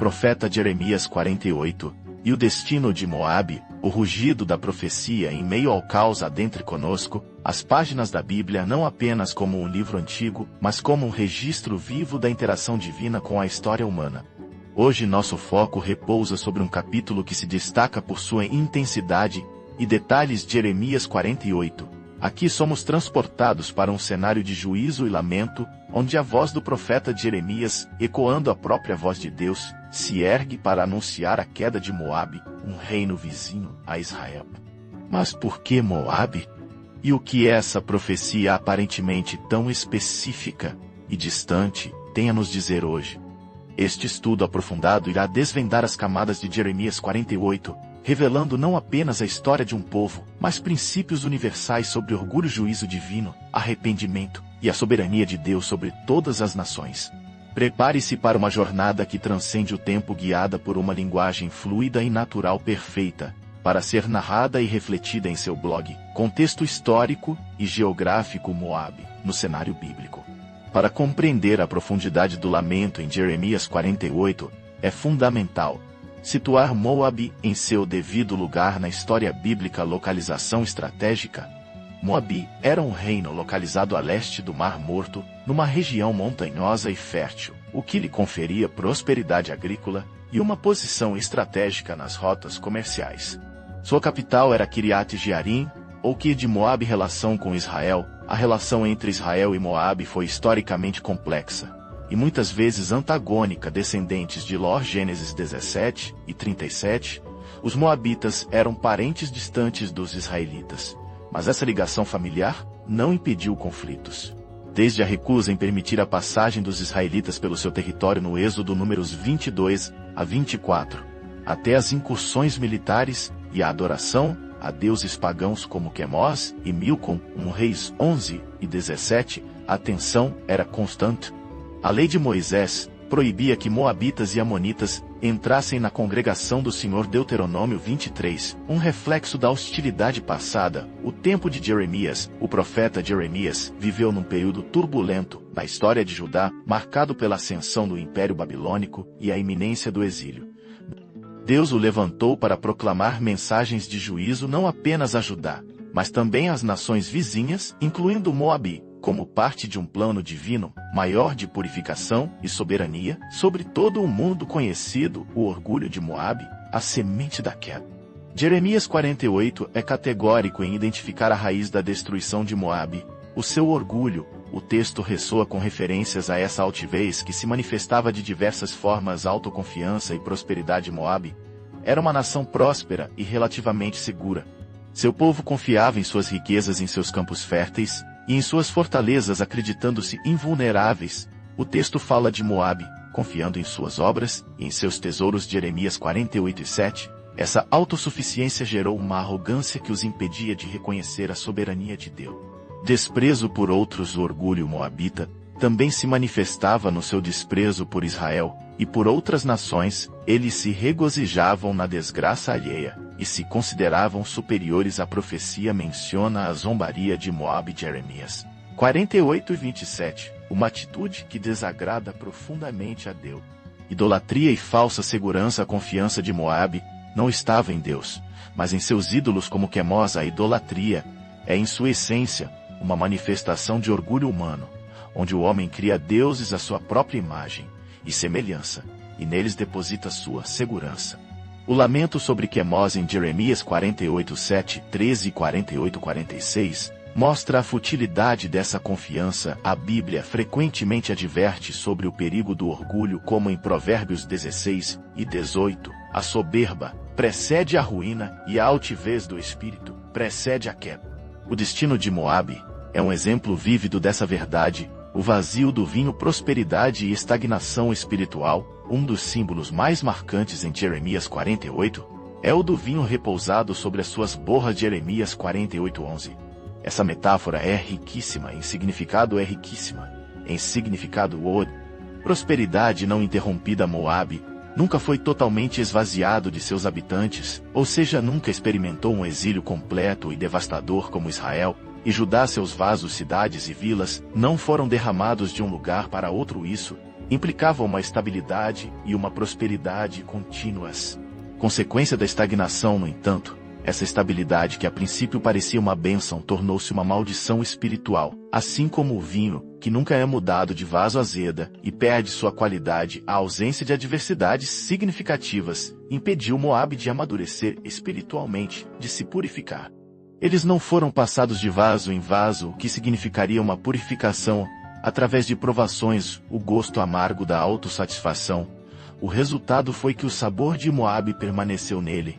Profeta Jeremias 48, e o destino de Moabe, o rugido da profecia em meio ao caos adentre conosco, as páginas da Bíblia não apenas como um livro antigo, mas como um registro vivo da interação divina com a história humana. Hoje nosso foco repousa sobre um capítulo que se destaca por sua intensidade e detalhes de Jeremias 48. Aqui somos transportados para um cenário de juízo e lamento, onde a voz do profeta Jeremias, ecoando a própria voz de Deus, se ergue para anunciar a queda de Moabe, um reino vizinho a Israel. Mas por que Moabe? E o que essa profecia aparentemente tão específica e distante tem a nos dizer hoje? Este estudo aprofundado irá desvendar as camadas de Jeremias 48, revelando não apenas a história de um povo, mas princípios universais sobre orgulho e juízo divino, arrependimento e a soberania de Deus sobre todas as nações. Prepare-se para uma jornada que transcende o tempo, guiada por uma linguagem fluida e natural perfeita, para ser narrada e refletida em seu blog, Contexto Histórico e Geográfico Moabe, no cenário bíblico. Para compreender a profundidade do lamento em Jeremias 48, é fundamental situar Moabe em seu devido lugar na história bíblica. Localização estratégica. Moabe era um reino localizado a leste do Mar Morto, numa região montanhosa e fértil, o que lhe conferia prosperidade agrícola e uma posição estratégica nas rotas comerciais. Sua capital era Kiriat Jearim, ou Kir de Moabe. Relação com Israel. A relação entre Israel e Moabe foi historicamente complexa e muitas vezes antagônica. Descendentes de Ló, Gênesis 17 e 37, os moabitas eram parentes distantes dos israelitas, mas essa ligação familiar não impediu conflitos. Desde a recusa em permitir a passagem dos israelitas pelo seu território no Êxodo números 22 a 24, até as incursões militares e a adoração a deuses pagãos como Quemós e Milcom, Reis 11 e 17, a tensão era constante. A lei de Moisés proibia que moabitas e amonitas entrassem na congregação do Senhor. Deuteronômio 23, um reflexo da hostilidade passada. O tempo de Jeremias, o profeta Jeremias, viveu num período turbulento na história de Judá, marcado pela ascensão do Império Babilônico e a iminência do exílio. Deus o levantou para proclamar mensagens de juízo não apenas a Judá, mas também às nações vizinhas, incluindo Moabe, como parte de um plano divino, maior de purificação e soberania, sobre todo o mundo conhecido. O orgulho de Moabe, a semente da queda. Jeremias 48 é categórico em identificar a raiz da destruição de Moabe, o seu orgulho. O texto ressoa com referências a essa altivez que se manifestava de diversas formas. Autoconfiança e prosperidade. Moabe era uma nação próspera e relativamente segura. Seu povo confiava em suas riquezas, em seus campos férteis e em suas fortalezas, acreditando-se invulneráveis. O texto fala de Moabe, confiando em suas obras e em seus tesouros. Jeremias 48 e 7. Essa autossuficiência gerou uma arrogância que os impedia de reconhecer a soberania de Deus. Desprezo por outros. O orgulho moabita também se manifestava no seu desprezo por Israel e por outras nações. Eles se regozijavam na desgraça alheia e se consideravam superiores. A profecia menciona a zombaria de Moabe. Jeremias 48 e 27, uma atitude que desagrada profundamente a Deus. Idolatria e falsa segurança. A confiança de Moabe não estava em Deus, mas em seus ídolos como Quemós. A idolatria é, em sua essência, uma manifestação de orgulho humano, onde o homem cria deuses à sua própria imagem e semelhança, e neles deposita sua segurança. O lamento sobre Quemós em Jeremias 48, 7, 13 e 48, 46, mostra a futilidade dessa confiança. A Bíblia frequentemente adverte sobre o perigo do orgulho, como em Provérbios 16 e 18. A soberba precede a ruína e a altivez do espírito precede a queda. O destino de Moabe é um exemplo vívido dessa verdade. O vazio do vinho, prosperidade e estagnação espiritual. Um dos símbolos mais marcantes em Jeremias 48 é o do vinho repousado sobre as suas borras. Jeremias 48, 11. Essa metáfora é riquíssima em significado. Prosperidade não interrompida. Moabe nunca foi totalmente esvaziado de seus habitantes, ou seja, nunca experimentou um exílio completo e devastador como Israel. E Judá, seus vasos, cidades e vilas, não foram derramados de um lugar para outro. Isso implicava uma estabilidade e uma prosperidade contínuas. Consequência da estagnação, no entanto, essa estabilidade que a princípio parecia uma bênção tornou-se uma maldição espiritual, assim como o vinho, que nunca é mudado de vaso azeda e perde sua qualidade. A ausência de adversidades significativas impediu Moabe de amadurecer espiritualmente, de se purificar. Eles não foram passados de vaso em vaso, o que significaria uma purificação através de provações, o gosto amargo da autossatisfação. O resultado foi que o sabor de Moabe permaneceu nele,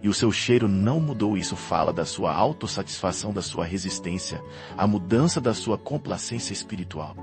e o seu cheiro não mudou. Isso fala da sua autossatisfação, da sua resistência, a mudança da sua complacência espiritual.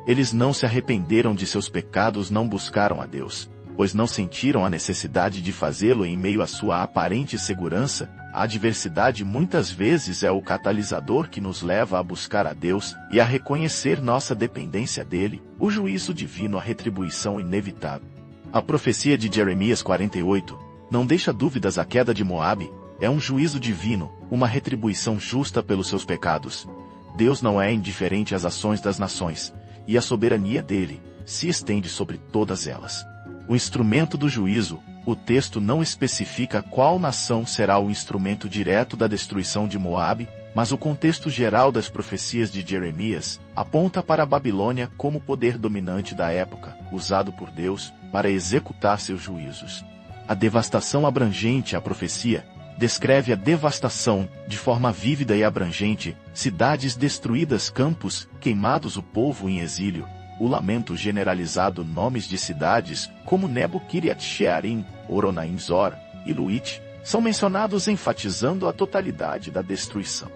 Eles não se arrependeram de seus pecados, não buscaram a Deus, pois não sentiram a necessidade de fazê-lo em meio à sua aparente segurança. A adversidade muitas vezes é o catalisador que nos leva a buscar a Deus e a reconhecer nossa dependência dele, o juízo divino, a retribuição inevitável. A profecia de Jeremias 48 não deixa dúvidas. A queda de Moabe é um juízo divino, uma retribuição justa pelos seus pecados. Deus não é indiferente às ações das nações, e a soberania dele se estende sobre todas elas. O instrumento do juízo, o texto não especifica qual nação será o instrumento direto da destruição de Moabe, mas o contexto geral das profecias de Jeremias aponta para a Babilônia como poder dominante da época, usado por Deus para executar seus juízos. A devastação abrangente. A profecia descreve a devastação de forma vívida e abrangente: cidades destruídas, campos queimados, o povo em exílio. O lamento generalizado. Nomes de cidades como Nebo, Kiriat Shearim, Oronaim, Zor e Luit são mencionados, enfatizando a totalidade da destruição.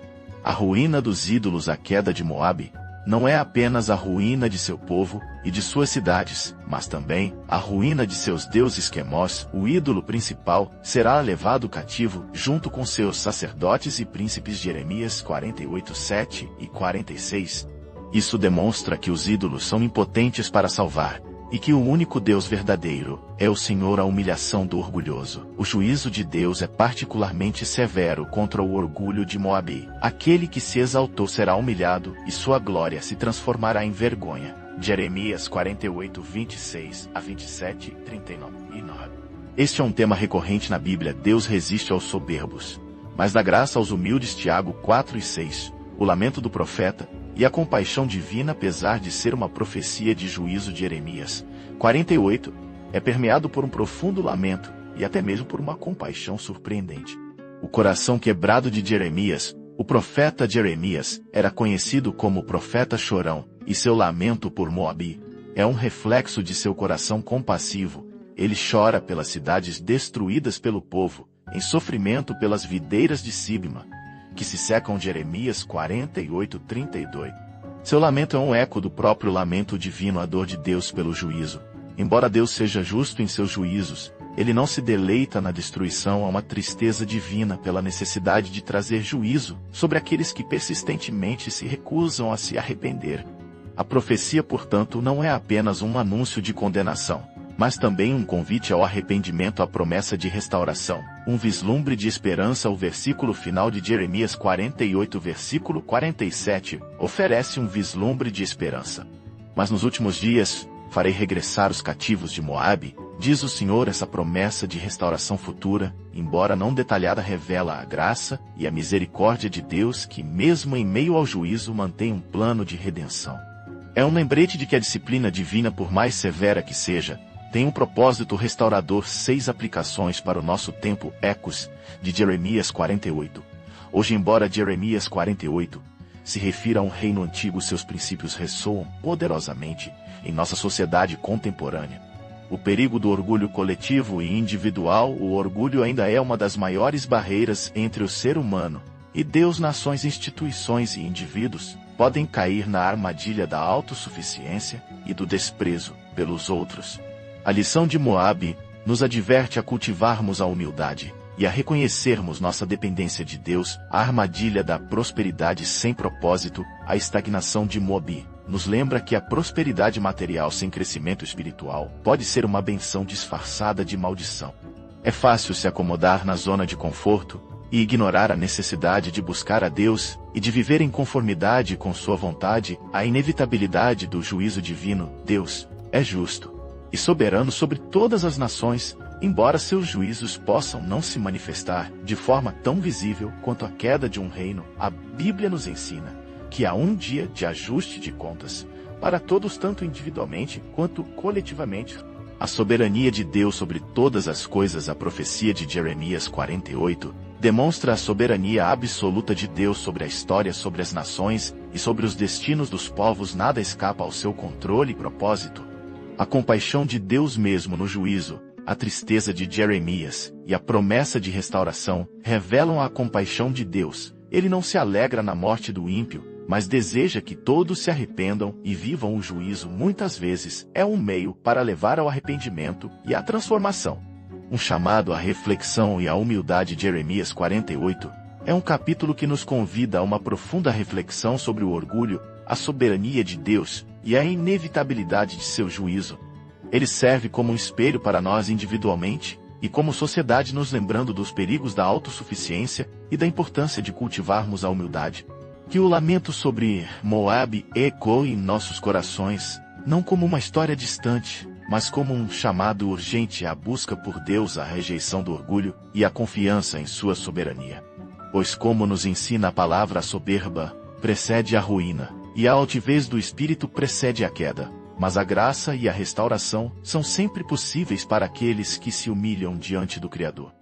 A ruína dos ídolos. A queda de Moabe não é apenas a ruína de seu povo e de suas cidades, mas também a ruína de seus deuses. Quemos, o ídolo principal, será levado cativo junto com seus sacerdotes e príncipes. Jeremias 48:7 e 46. Isso demonstra que os ídolos são impotentes para salvar, e que o único Deus verdadeiro é o Senhor. A humilhação do orgulhoso. O juízo de Deus é particularmente severo contra o orgulho de Moabe. Aquele que se exaltou será humilhado, e sua glória se transformará em vergonha. Jeremias 48:26 a 27, 39 e 9. Este é um tema recorrente na Bíblia. Deus resiste aos soberbos, mas dá graça aos humildes. Tiago 4:6. O lamento do profeta e a compaixão divina. Apesar de ser uma profecia de juízo, de Jeremias 48 é permeado por um profundo lamento e até mesmo por uma compaixão surpreendente. O coração quebrado de Jeremias. O profeta Jeremias era conhecido como o profeta chorão, e seu lamento por Moabe é um reflexo de seu coração compassivo. Ele chora pelas cidades destruídas pelo povo, em sofrimento pelas videiras de Sibma, que se secam. Jeremias 48:32. Seu lamento é um eco do próprio lamento divino, a dor de Deus pelo juízo. Embora Deus seja justo em seus juízos, ele não se deleita na destruição. Há uma tristeza divina pela necessidade de trazer juízo sobre aqueles que persistentemente se recusam a se arrepender. A profecia, portanto, não é apenas um anúncio de condenação, mas também um convite ao arrependimento, a promessa de restauração, um vislumbre de esperança. O versículo final de Jeremias 48, versículo 47, oferece um vislumbre de esperança. Mas nos últimos dias, farei regressar os cativos de Moabe, diz o Senhor. Essa promessa de restauração futura, embora não detalhada, revela a graça e a misericórdia de Deus, que mesmo em meio ao juízo mantém um plano de redenção. É um lembrete de que a disciplina divina, por mais severa que seja, tem um propósito restaurador. 6 aplicações para o nosso tempo. Ecos de Jeremias 48. Hoje, embora Jeremias 48 se refira a um reino antigo, seus princípios ressoam poderosamente em nossa sociedade contemporânea. O perigo do orgulho coletivo e individual. O orgulho ainda é uma das maiores barreiras entre o ser humano e Deus. Nações, instituições e indivíduos podem cair na armadilha da autossuficiência e do desprezo pelos outros. A lição de Moabe nos adverte a cultivarmos a humildade e a reconhecermos nossa dependência de Deus. A armadilha da prosperidade sem propósito. A estagnação de Moabe nos lembra que a prosperidade material sem crescimento espiritual pode ser uma benção disfarçada de maldição. É fácil se acomodar na zona de conforto e ignorar a necessidade de buscar a Deus e de viver em conformidade com sua vontade. A inevitabilidade do juízo divino. Deus é justo e soberano sobre todas as nações, embora seus juízos possam não se manifestar de forma tão visível quanto a queda de um reino. A Bíblia nos ensina que há um dia de ajuste de contas para todos, tanto individualmente quanto coletivamente. A soberania de Deus sobre todas as coisas. A profecia de Jeremias 48 demonstra a soberania absoluta de Deus sobre a história, sobre as nações e sobre os destinos dos povos. Nada escapa ao seu controle e propósito. A compaixão de Deus mesmo no juízo, a tristeza de Jeremias e a promessa de restauração revelam a compaixão de Deus. Ele não se alegra na morte do ímpio, mas deseja que todos se arrependam e vivam o juízo. Muitas vezes é um meio para levar ao arrependimento e à transformação. Um chamado à reflexão e à humildade. Jeremias 48 é um capítulo que nos convida a uma profunda reflexão sobre o orgulho, a soberania de Deus e a inevitabilidade de seu juízo. Ele serve como um espelho para nós individualmente e como sociedade, nos lembrando dos perigos da autossuficiência e da importância de cultivarmos a humildade. Que o lamento sobre Moabe ecoe em nossos corações, não como uma história distante, mas como um chamado urgente à busca por Deus, à rejeição do orgulho e à confiança em sua soberania. Pois, como nos ensina a palavra, a soberba precede a ruína, e a altivez do espírito precede a queda. Mas a graça e a restauração são sempre possíveis para aqueles que se humilham diante do Criador.